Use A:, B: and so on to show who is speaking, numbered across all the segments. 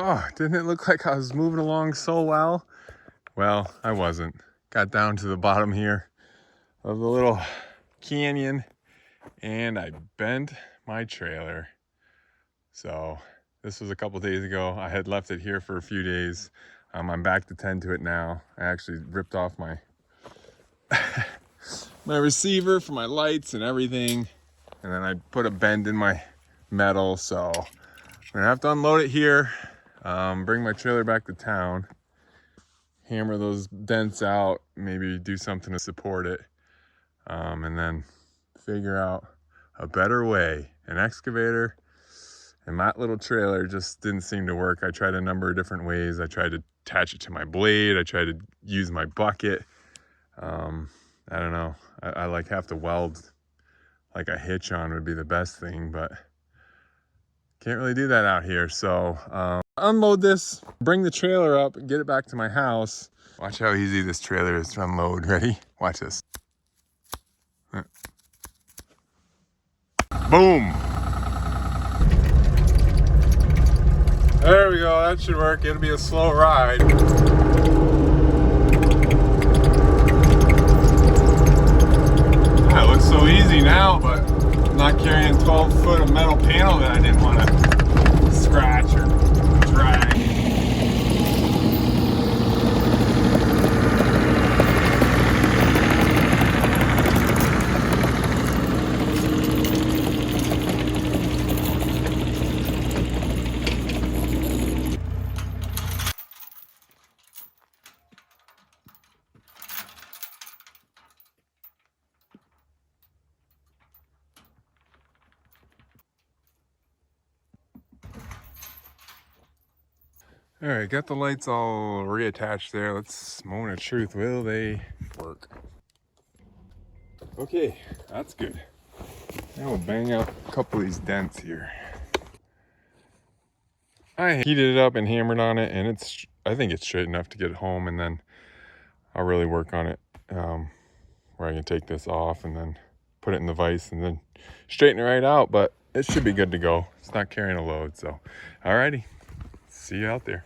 A: Oh, didn't it look like I was moving along so well? Well, I wasn't. Got down to the bottom here of the little canyon and I bent my trailer. So this was a couple days ago. I had left it here for a few days. I'm back to tend to it now. I actually ripped off my my receiver for my lights and everything. And then I put a bend in my metal. So I'm gonna have to unload it here, bring my trailer back to town, hammer those dents out, maybe do something to support it, and then figure out a better way. An excavator and that little trailer just didn't seem to work. I tried a number of different ways. I tried to attach it to my blade. I tried to use my bucket. I don't know. I like have to weld like a hitch on would be the best thing, but can't really do that out here. So unload this, bring the trailer up, and get it back to my house. Watch how easy this trailer is to unload. Ready? Watch this. Boom. There we go, that should work. It'll be a slow ride. That looks so easy now, but I'm not carrying 12 foot of metal panel that I didn't want to scratch or drag. All right, got the lights all reattached there. Let's moment of truth. Will they work? Okay, that's good. Now we'll bang out a couple of these dents here. I heated it up and hammered on it, and I think it's straight enough to get it home, and then I'll really work on it where I can take this off and then put it in the vise and then straighten it right out, but it should be good to go. It's not carrying a load, so alrighty. See you out there.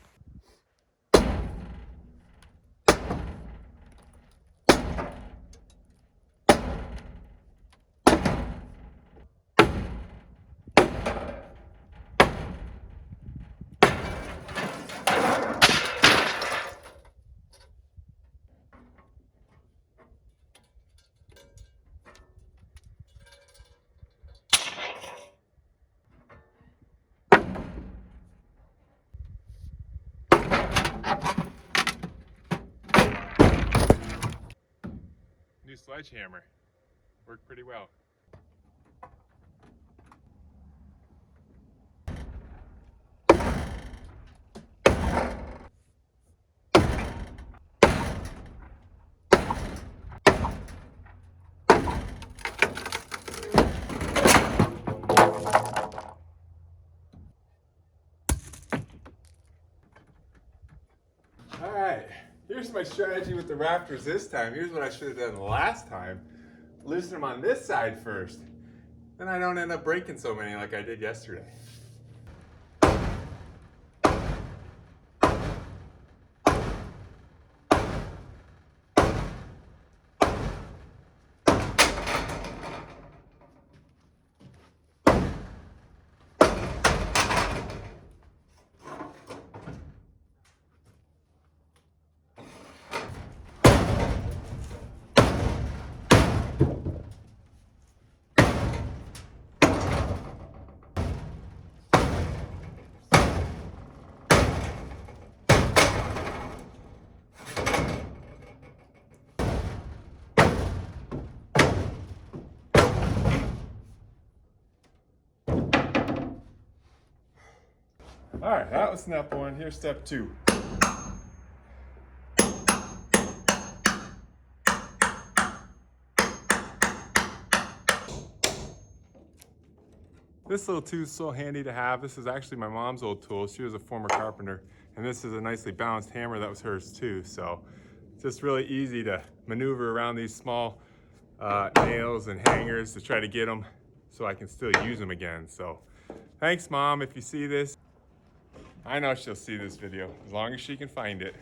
A: New sledgehammer. Worked pretty well. All right, here's my strategy with the Raptors this time. Here's what I should have done last time. Loosen them on this side first. Then I don't end up breaking so many like I did yesterday. All right, that was step one. Here's step two. This little tool is so handy to have. This is actually my mom's old tool. She was a former carpenter, and this is a nicely balanced hammer that was hers too. So it's just really easy to maneuver around these small nails and hangers to try to get them so I can still use them again. So thanks, Mom, if you see this. I know she'll see this video as long as she can find it.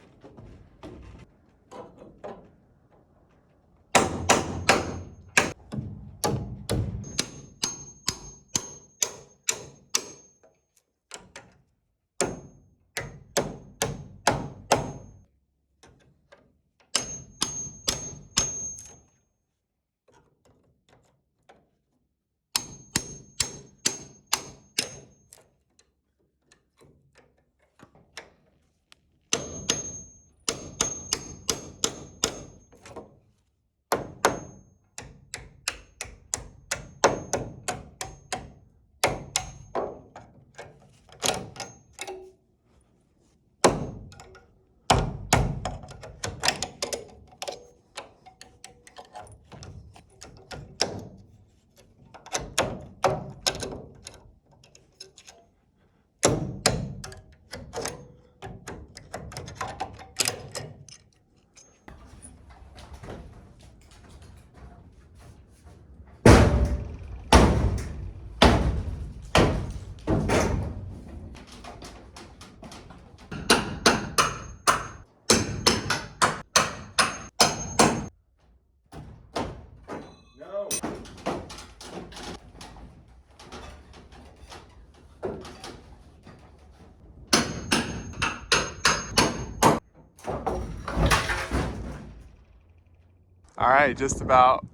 A: All right, just about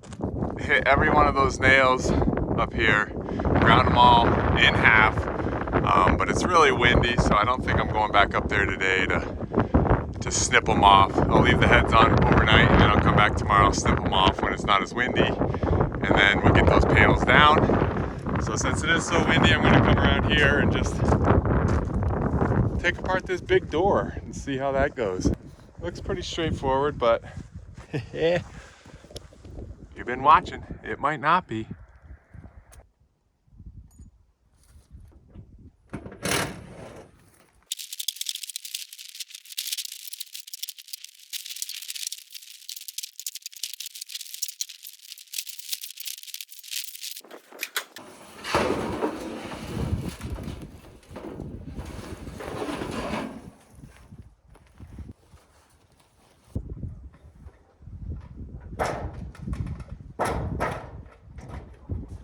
A: hit every one of those nails up here. Ground them all in half, but it's really windy, so I don't think I'm going back up there today to snip them off. I'll leave the heads on overnight, and then I'll come back tomorrow, snip them off when it's not as windy, and then we'll get those panels down. So since it is so windy, I'm gonna come around here and just take apart this big door and see how that goes. Looks pretty straightforward, but you've been watching. It might not be.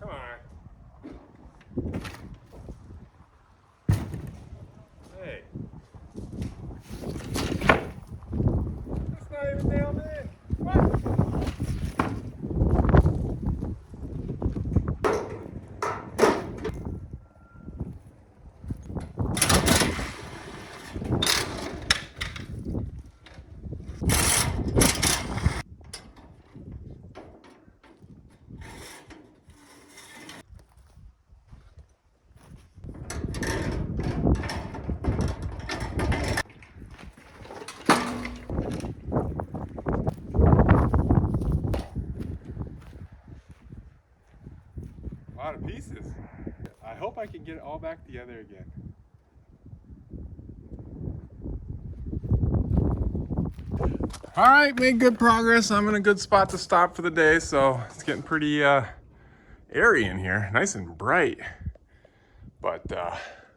A: Come on. Hey. That's not even nailed in. What? A lot of pieces. I hope I can get it all back together again. All right, made good progress. I'm in a good spot to stop for the day, so it's getting pretty airy in here, nice and bright. But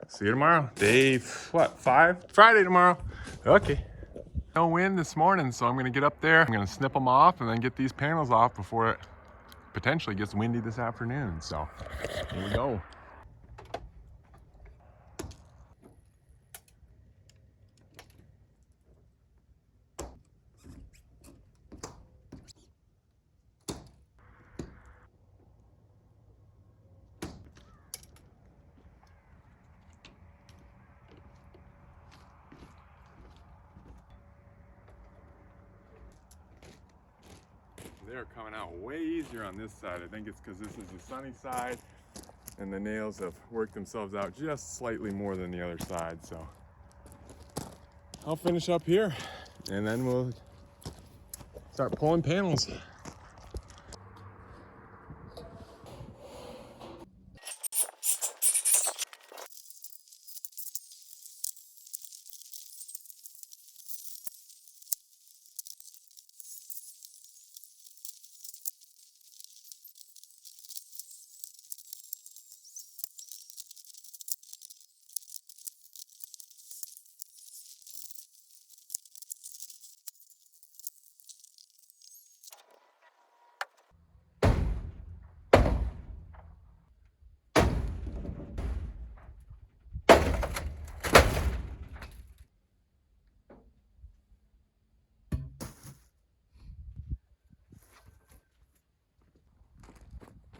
A: see you tomorrow. Day, what, 5? Friday tomorrow. Okay. No wind this morning, so I'm gonna get up there. I'm gonna snip them off and then get these panels off before it potentially gets windy this afternoon. So here we go. They're coming out way easier on this side. I think it's because this is the sunny side and the nails have worked themselves out just slightly more than the other side. So I'll finish up here and then we'll start pulling panels.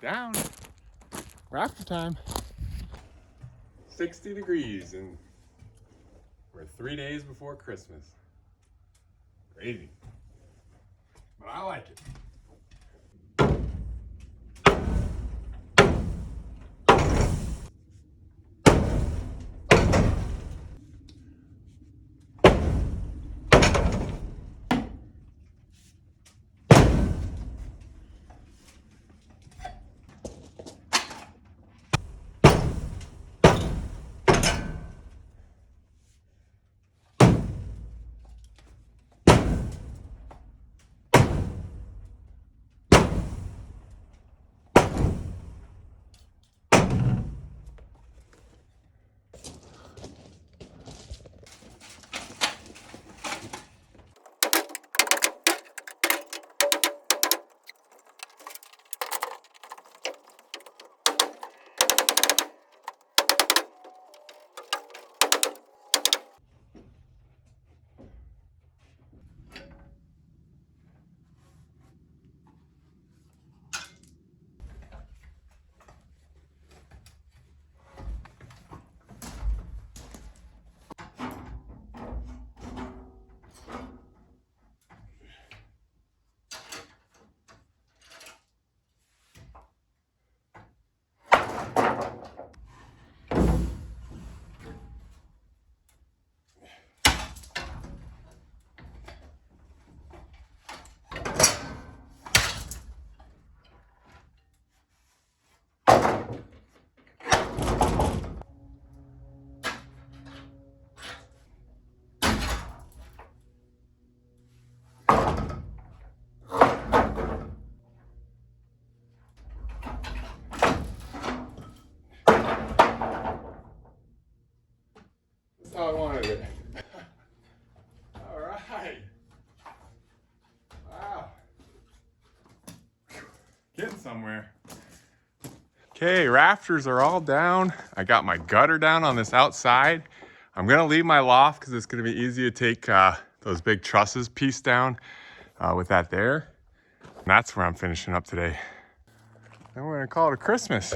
A: down. Rafter time. 60 degrees and we're 3 days before Christmas. Crazy. But I like it. That's how I wanted it. All right. Wow. Getting somewhere. Okay, rafters are all down. I got my gutter down on this outside. I'm gonna leave my loft because it's gonna be easy to take those big trusses piece down with that there. And that's where I'm finishing up today. Then we're gonna call it a Christmas.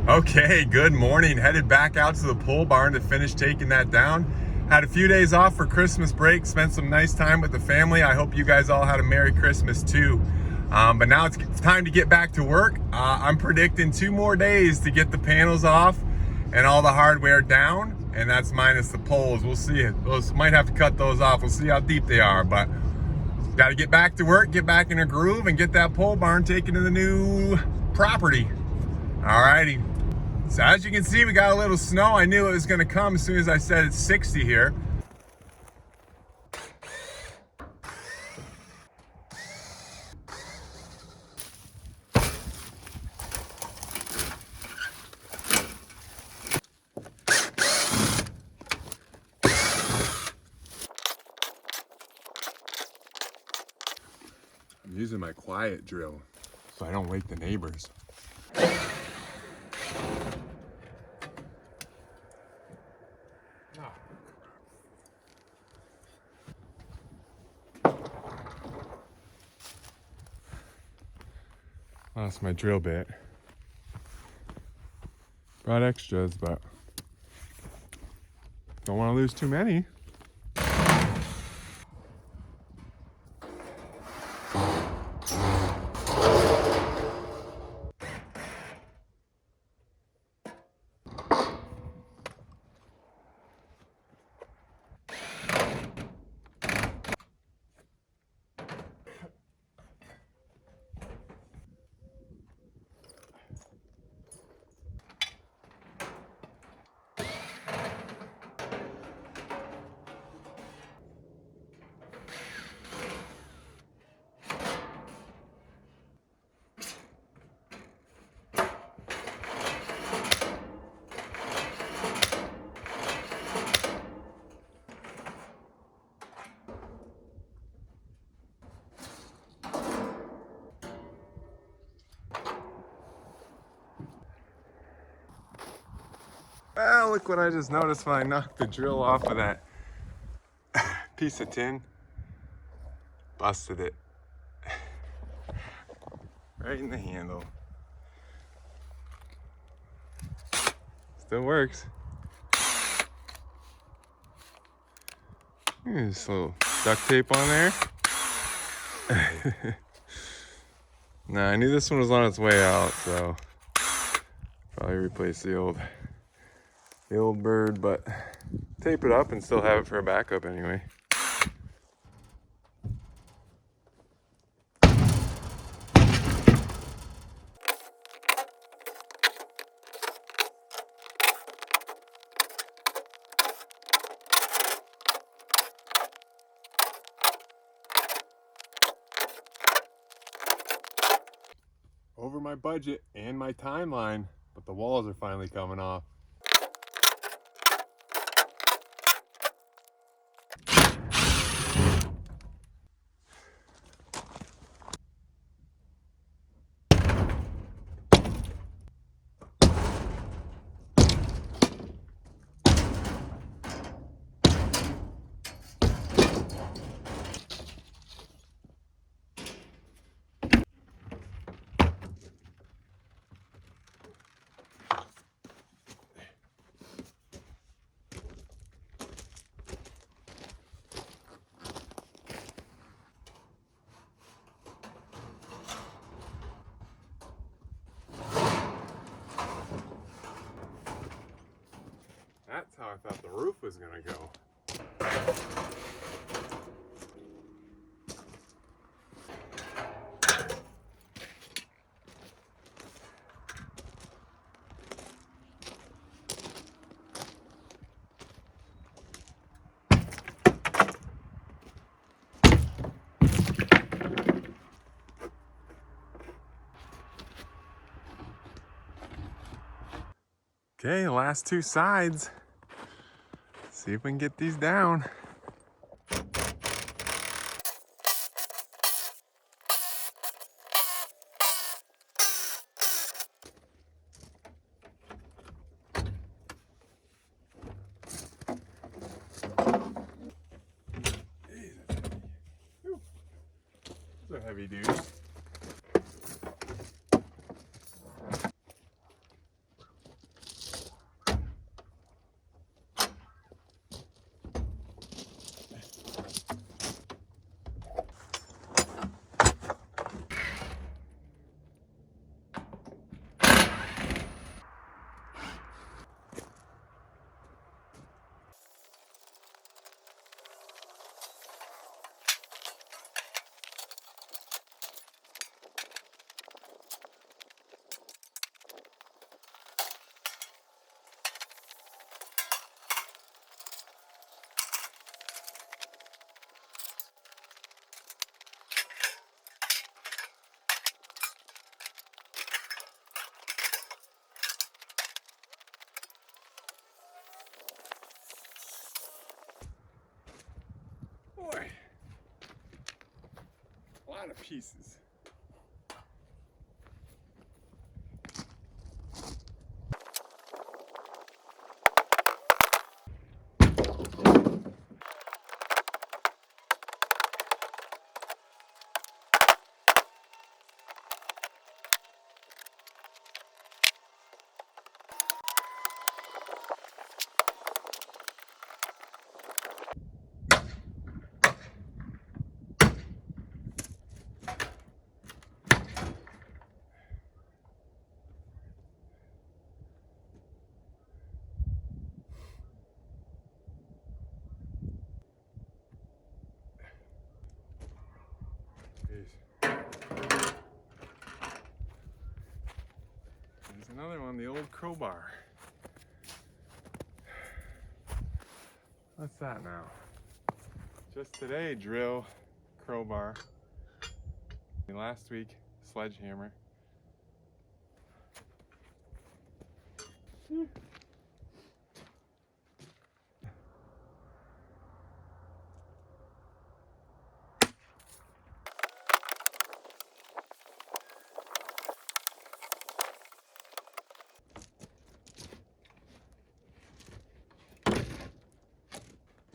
A: Okay, good morning. Headed back out to the pole barn to finish taking that down. Had a few days off for Christmas break, spent some nice time with the family. I hope you guys all had a Merry Christmas too. But now it's time to get back to work. I'm predicting 2 more days to get the panels off and all the hardware down, and that's minus the poles. We'll see. Those might have to cut those off. We'll see how deep they are, but got to get back to work, get back in a groove, and get that pole barn taken to the new property. All righty. So as you can see, we got a little snow. I knew it was gonna come as soon as I said it's 60 here. I'm using my quiet drill so I don't wake the neighbors. Lost my drill bit. Brought extras, but don't want to lose too many. Well, look what I just noticed when I knocked the drill off of that piece of tin. Busted it. right in the handle. Still works. Just a little duct tape on there. Nah, I knew this one was on its way out, so probably replace the old bird, but tape it up and still have it for a backup anyway. Over my budget and my timeline, but the walls are finally coming off. That's how I thought the roof was gonna go. Okay, last two sides. See if we can get these down. Those are heavy dudes. Boy, a lot of pieces. There's another one, the old crowbar. What's that now? Just today, drill, crowbar. Last week, sledgehammer.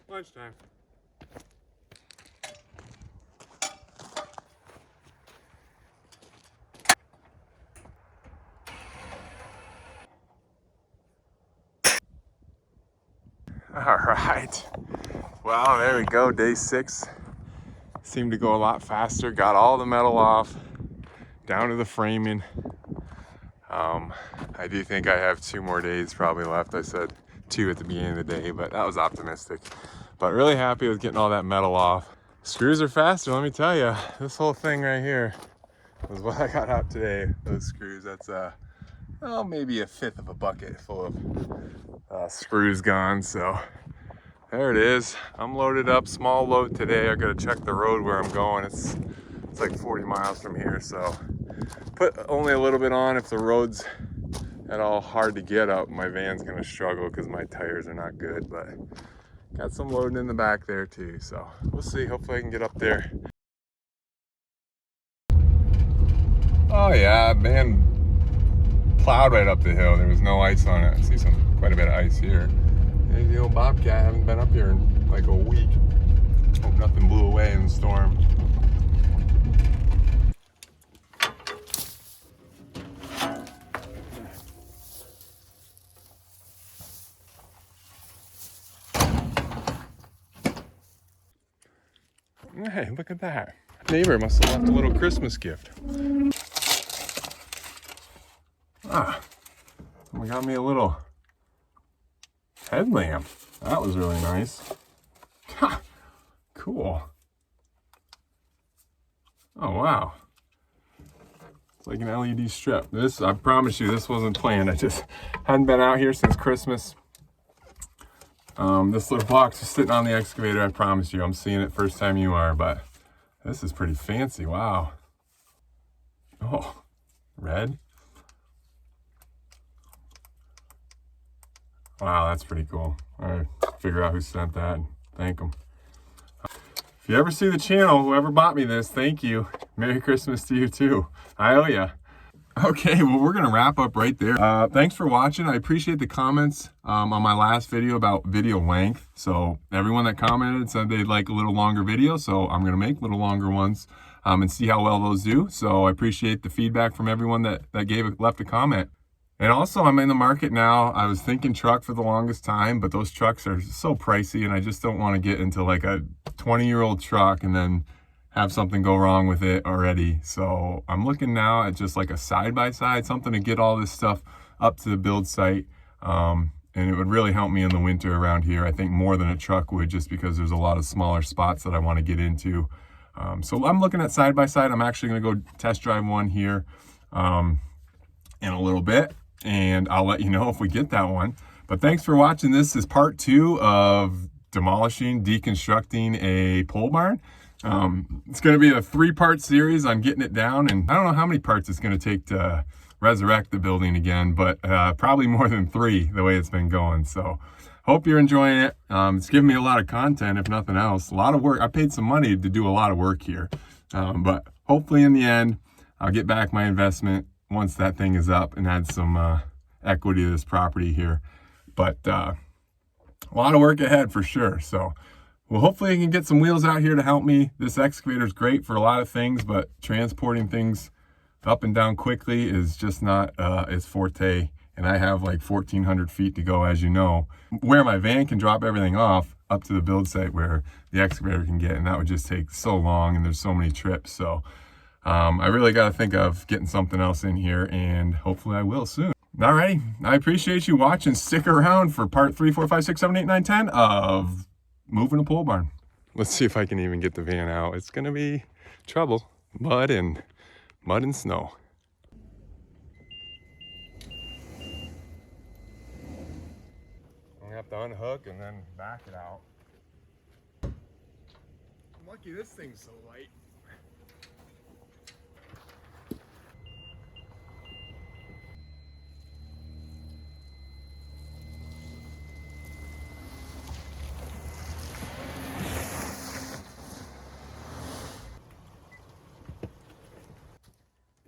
A: Lunchtime. All right. Well, there we go. Day 6 seemed to go a lot faster. Got all the metal off, down to the framing. I do think I have 2 more days probably left. I said 2 at the beginning of the day, but that was optimistic. But really happy with getting all that metal off. Screws are faster, let me tell you. This whole thing right here was what I got out today. Those screws, that's well, maybe a fifth of a bucket full of screws gone. So there it is. I'm loaded up, small load today. I gotta check the road where I'm going. It's like 40 miles from here, so put only a little bit on. If the road's at all hard to get up, my van's gonna struggle because my tires are not good, but got some loading in the back there too, so we'll see. Hopefully I can get up there. Oh yeah, man, plowed right up the hill. There was no ice on it. I see quite a bit of ice here. There's the old Bobcat. I haven't been up here in like a week. Hope nothing blew away in the storm. Hey, look at that. Neighbor must have left a little Christmas gift. Ah, we got me a little headlamp. That was really nice. Ha, cool. Oh, wow. It's like an LED strip. This, I promise you, this wasn't planned. I just hadn't been out here since Christmas. This little box is sitting on the excavator, I promise you. I'm seeing it first time you are, but this is pretty fancy. Wow. Oh, red. Wow, that's pretty cool. All right, figure out who sent that and thank them. If you ever see the channel, whoever bought me this, thank you. Merry Christmas to you too. I owe ya. Okay, well, we're gonna wrap up right there. Thanks for watching. I appreciate the comments on my last video about video length. So everyone that commented said they'd like a little longer video, so I'm gonna make little longer ones and see how well those do. So I appreciate the feedback from everyone that left a comment. And also, I'm in the market now. I was thinking truck for the longest time, but those trucks are so pricey, and I just don't want to get into like a 20-year-old truck and then have something go wrong with it already. So I'm looking now at just like a side-by-side, something to get all this stuff up to the build site. And it would really help me in the winter around here, I think, more than a truck would, just because there's a lot of smaller spots that I want to get into. So I'm looking at side-by-side. I'm actually going to go test drive one here in a little bit, and I'll let you know if we get that one. But thanks for watching. This is part 2 of deconstructing a pole barn. It's going to be a 3-part series on getting it down, and I don't know how many parts it's going to take to resurrect the building again, but probably more than 3 the way it's been going. So hope you're enjoying it. It's giving me a lot of content, if nothing else. A lot of work. I paid some money to do a lot of work here, but hopefully in the end I'll get back my investment once that thing is up and add some equity to this property here. But a lot of work ahead for sure. So well, hopefully I can get some wheels out here to help me. This excavator is great for a lot of things, but transporting things up and down quickly is just not its forte. And I have like 1,400 feet to go, as you know, where my van can drop everything off up to the build site where the excavator can get. And that would just take so long, and there's so many trips. So I really got to think of getting something else in here, and hopefully I will soon. Alrighty, I appreciate you watching. Stick around for part 3, 4, 5, 6, 7, 8, 9, 10 of moving a pole barn. Let's see if I can even get the van out. It's gonna be trouble. Mud and snow. I'm gonna have to unhook and then back it out. I'm lucky this thing's so light.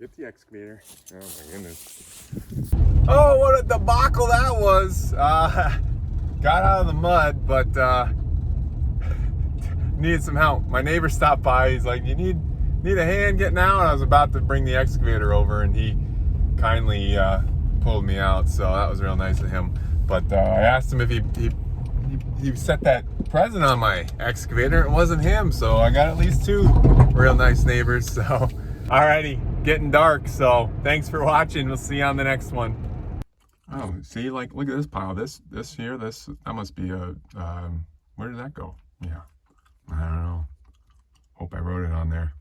A: Get the excavator. Oh my goodness. Oh, what a debacle that was. Got out of the mud, but needed some help. My neighbor stopped by. He's like, you need a hand getting out? And I was about to bring the excavator over, and he kindly pulled me out. So that was real nice of him. But I asked him if he he set that present on my excavator. It wasn't him, so I got at least 2 real nice neighbors. So, alrighty, getting dark. So, thanks for watching. We'll see you on the next one. Oh, see, like, look at this pile. This here, that must be a, where did that go? Yeah, I don't know. Hope I wrote it on there.